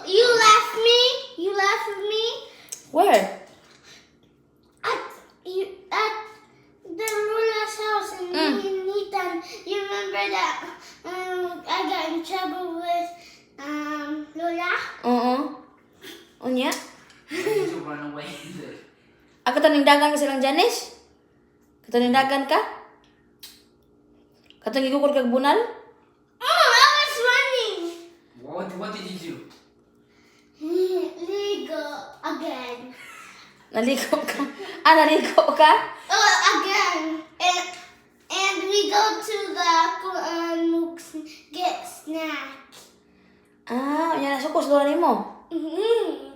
you left me. You left with me Where? at the Lola's house in Nitan. You remember that I got in trouble with Lola? Oo. Unya? Did you run away? Ako tanindagan ka silang Janice? Katanindagan ka? Katong gigukol kag bunal? Oh, I was running. What did you do? Ligo again. Naligo ka? Naligo ka? Oh, again. And we go to the get snack. Yan nasukos doon nimo. Mm-hmm.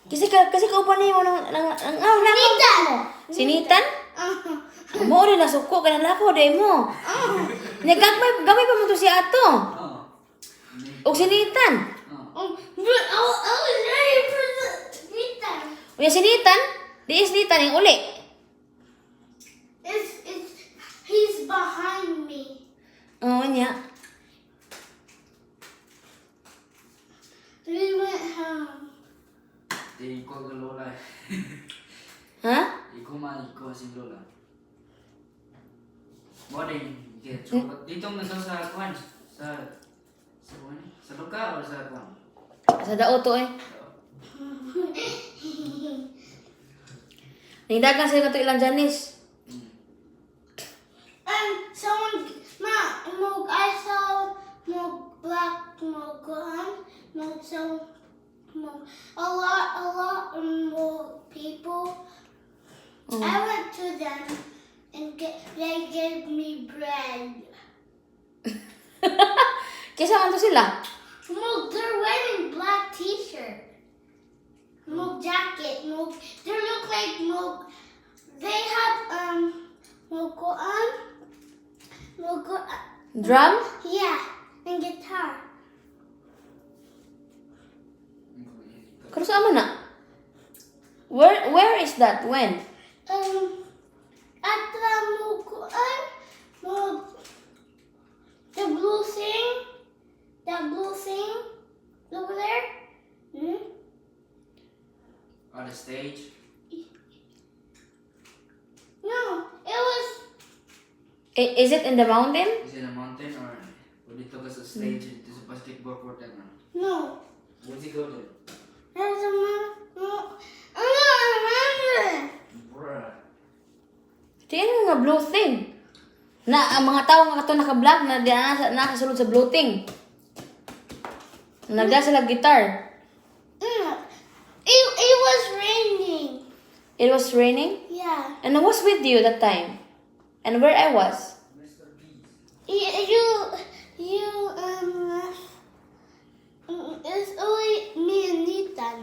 Kasi kauban nimo nang Nitan. Sinitan? Uh-huh. Mo rin nasuko ka nang lako day mo. Nya gamay pa mo to si ato. Oh. O sinitan. But I was ready for the Nitan. Unya sinitan? Di sinitan yung uli. He's behind me. Oo nya. We went home. Ikaw ka Lola. Ha? Ikaw si Lola. What did you get? Dito mo sa kuwan? Sa luka o sa kuwan? Sa dao to eh. Nindagan sila kato ilang Janice. Someone, I saw black a lot more people. I went to them and they gave me bread. Kisa man to sila? They're wearing black t-shirt. Jacket. They look like they have Drum? yeah, and guitar. Karo sa amo na? Where is that? When? At the blue thing, over there. On the stage? No, it was. Is it in the mountain? Is it a mountain or dito ka sa stage? Dito sa basketball court na? No. Where'd you go there? There was a no. I don't remember. Bruh. Tingnan nga blue thing. Na ang mga tao nga kato naka-vlog na nakasulod sa blue thing. Nagda sila guitar. It was raining. It was raining. Yeah. And I was with you that time. And where I was. Mr. Beast. It's only me and Nathan.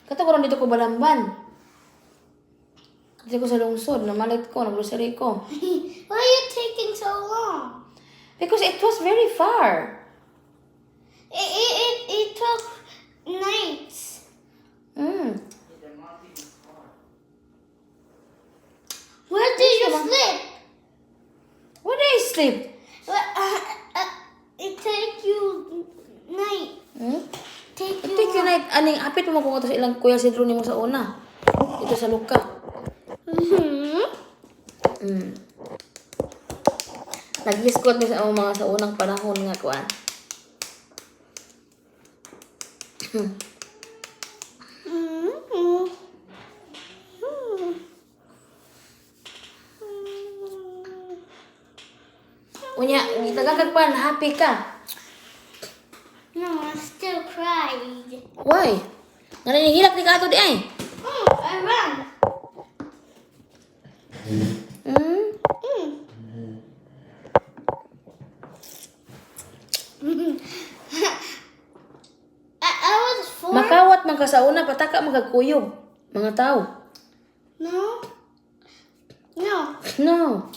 Kato ko lang dito ko balamban. Dito ko sa lungsod. Namalit ko. Nag-grocery ko. Why are you taking so long? Because it was very far. It took nights. Mm. The mountain is far. Where did you sleep? Where did I sleep? It take you night. Take you. Take you night. Aning apit mo kung ito sa ilang kuya sidro ni mo sa una. Ito sa luka. Nag-iskot mi sa mga sa unang panahon nga kuan. Unya, gitagagag pa, happy ka. No, I still cried. Why? Naninihilak ni ka ato di ay. I ran. I was 4. Makawat man ka sa una, pataka magkakuyog. Mga tao. No. No. No.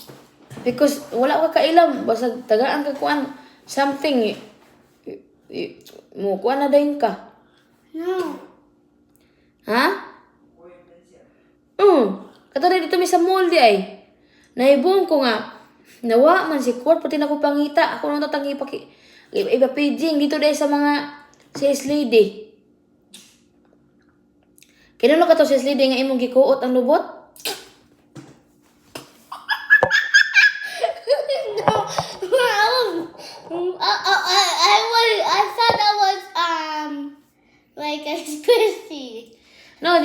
Because wala ka kailam. Basta tagaan ka kuan something. Mo kuan na dayon ka. No. Ha? Kato na dito mi sa mall di ay. Naibong ko nga. Nawa man si Court, pati na ko pangita. Ako nang tatangi iba paging dito dahil sa mga sales lady. Kinano ka to sales lady nga imong gikuot ang lubot? I thought that was like a squishy. No,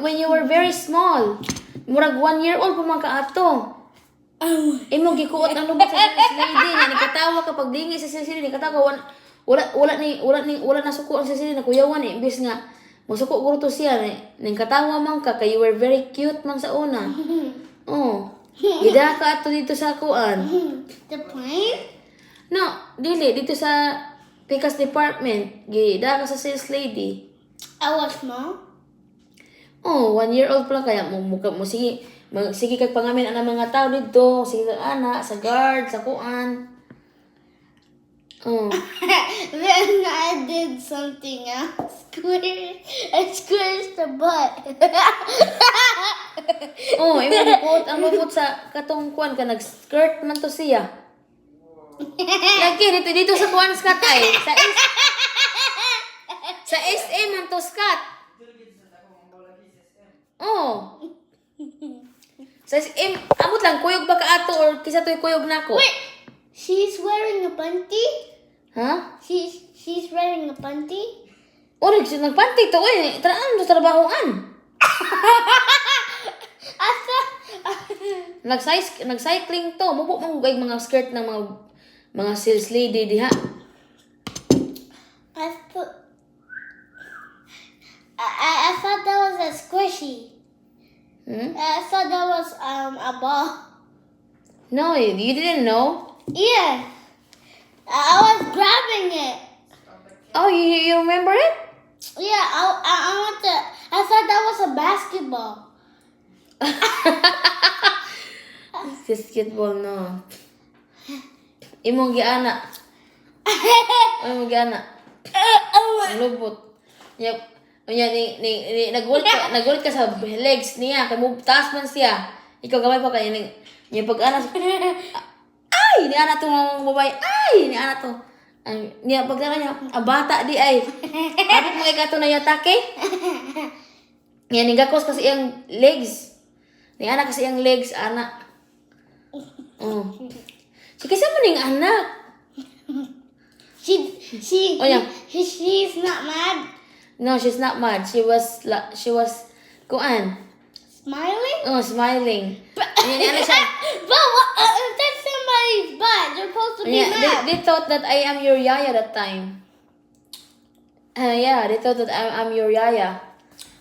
when you were very small, murag 1 year old pa man ka ato. Imong gikuot ang lubot sa sales lady nga nikatawa kapag dingi sa sales lady nikatawa wala na suko ang sales lady na kuyawan imbis nga masuko guro to siya ning katawa man ka kay you were very cute man sa una. Oh. Gida ka ato dito sa kuan. The plane? No, dili dito sa Pikas department. Gida ka sa sales lady. I was small. Oh, 1 year old pa lang kaya mo sige sige kag pangamin ang mga tao dito, sige kag ana sa guard, sa kuan. Oh. Then I did something else. I squished the butt. Oh, imong gikuot ang lubot sa katong kuan ka nag-skirt man to siya. Lagi dito sa kuan skat ay sa SM man to skat. Oh. Sa SM, amot lang kuyog ba ka ato or kisa to'y kuyog nako? Wait, she's wearing a panty? Ha? She's wearing a panty? Orig siya nagpanty to eh. Traan do trabahoan. I thought... Nag-cycling to. Mubo man gay mga skirt ng mga sales lady diha. I thought that was a squishy. I thought that was a ball. No, you didn't know? Yeah. I was grabbing it. Oh, you remember it? Yeah, I thought that was a basketball. Basketball, no. Imong giana. Imong giana. Ang lubot. Nagulit ka sa legs niya. Kaya mo taas man siya. Ikaw gamay pa kaya niya pag-ana. Ay! Ni ana to mga babae. Ay! Ni ana to. Niya pag-ana niya. Bata di ay. Kapit mo kay kato na yatake. Niya nigakos kasi iyang legs. Ni ana kasi iyang legs, ana. Oh. Sige sa maning anak. She's not mad. No, she's not mad. She was kuan. Smiling? Oh, smiling. Yan ano siya. But that's somebody's butt. They're supposed to be Yeah, mad. they thought that I am your yaya that time. Yeah, they thought that I'm your yaya.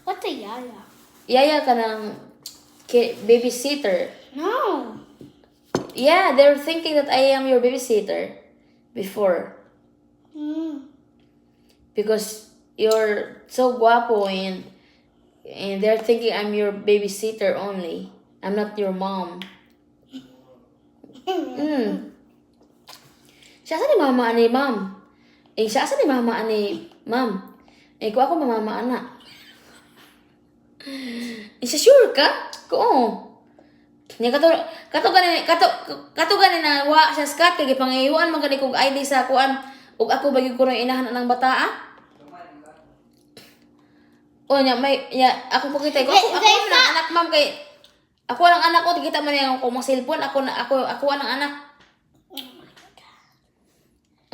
What's a yaya? Yaya ka ng babysitter. No. Yeah, they were thinking that I am your babysitter before. Because you're so guapo and they're thinking I'm your babysitter only. I'm not your mom. Siya sa ni mama ani ma'am. Siya sa ni mama ani ma'am. Ko ako mamama ana. Siya sure ka? Oo. Nya kato gani na wa siya skat kay gipangiwan man gani kog ID sa kuan ug ako bagi ko ron inahan ng bataa. O nya ako pakita ko ako ang anak ma'am kay ako ang anak ko kita man yang ko cellphone ako ang anak.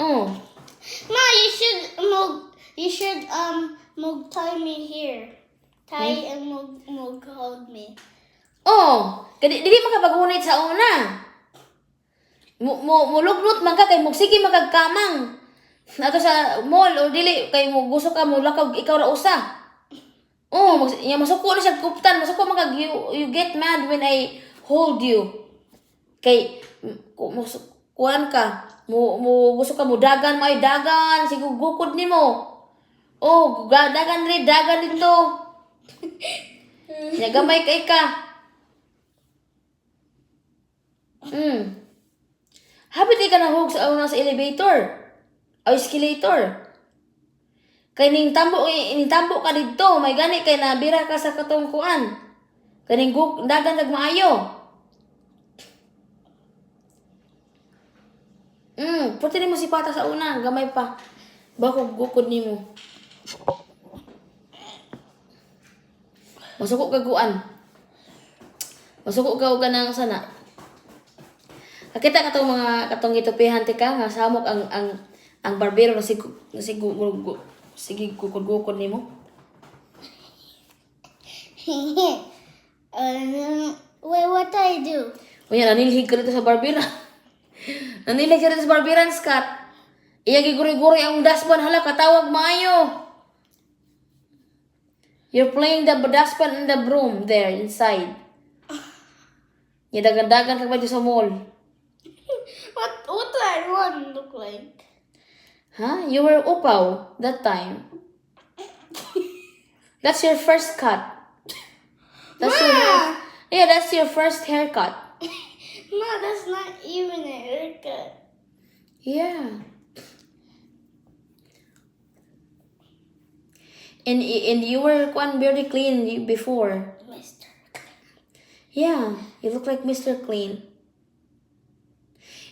Oh. Ma, you should tie me here. Tie and hold me. Oh, kadi dili makapagunit sa una. Mulugnot man ka kay sige magagkamang. Ato sa mall o dili kay mo gusto ka mo lakaw ikaw ra usa. Oh, masuko na siya kuptan, masuko man you get mad when I hold you. Kay kuan ka, mo gusto ka mo dagan may dagan, sigugukod nimo. Oh, dagan dito. Ya gamay kay ka. Habit ka na hug sa una sa elevator. O escalator. Kay ning tambo ka didto, may gani kay nabira ka sa katungkuan. Kaning dagan nagmaayo. Pwede mo si pata sa una, gamay pa. Bako gukod nimo. Masuko kaguan. Masuko ka og kanang sana. Nakita ka tong mga katong gitupihan ti ka nga samok ang barbero na sige gukod nimo. Wait, what do I do? Unya nanilhig ka dito sa barbera. Nanilhig ka dito sa barberan, Scott. Iya giguri-guri ang dustpan, hala katawag maayo. You're playing the dustpan and the broom there inside. Dagan-dagan ka ba dito sa mall? What do I run look like? Huh? You were upaw that time. That's your first cut. That's your first haircut. No, that's not even a haircut. Yeah. And you were very clean before. Mr. Yeah, you look like Mr. Clean.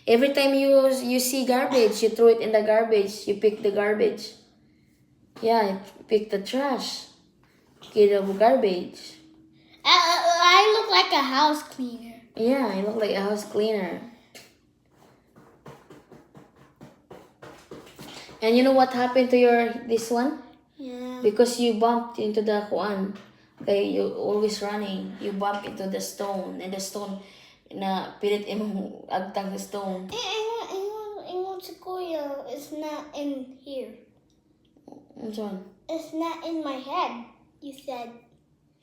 Every time you see garbage, you throw it in the garbage. You pick the garbage. Yeah, you pick the trash. Get the garbage. I look like a house cleaner. Yeah, you look like a house cleaner. And you know what happened to this one? Yeah. Because you bumped into the kuan. Okay, you always running. You bump into the stone, and the stone na pilit imong agtang sa stone. Ingon si Kuya, it's not in here. Which one? It's not in my head. You said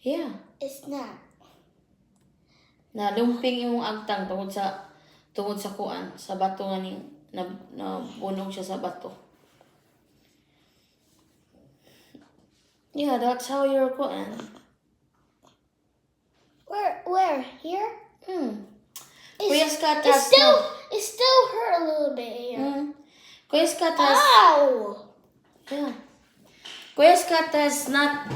Yeah. it's not. Na lumping imong agtang tungod sa kuan, sa bato nga ning na bunog siya sa bato. Yeah, that's how you're kuan. Where? Here? Kuya Scott It has still hurt a little bit here. Kuya Scott has Ow! yeah. Kuya Scott has not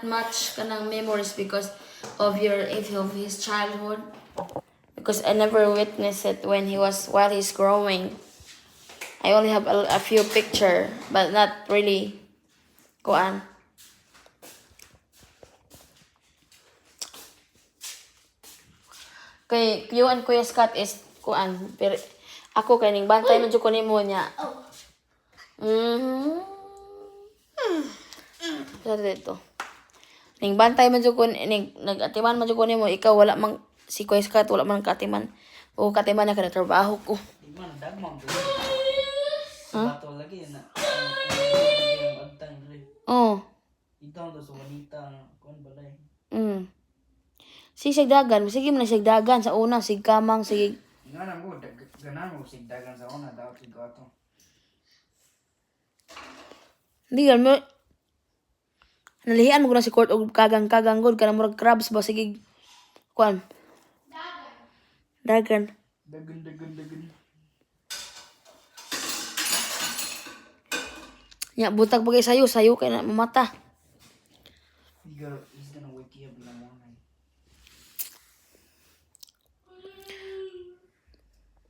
much kanang memories because of his childhood. Because I never witnessed it while he's growing. I only have a few picture, but not really kuan. Kay you and Kuya Scott is kuan, pero ako kay ning bantay man jud ko nimo niya. Sa dito. Ning bantay man jud ko nag-atiman man jud ko nimo, ikaw wala mang si Kuya Scott wala man katiman. O katiman na kada trabaho ko. Iman, dagmang ko. Bato lagi na. Yung agtang rin. Oh. Ito sa wanita. Kuan balay. Sige sige man sig dagan sa una sig kamang sige. Nga mo, ganan mo sigdagan sa una. Dapat sig ato. Hindi mo nalihian mo na si court og kagang god kana murag crabs ba sige kuan. Dagan. Dagan. Nya butag bagay sayo kay na mamata. He's gonna wake you up in the morning.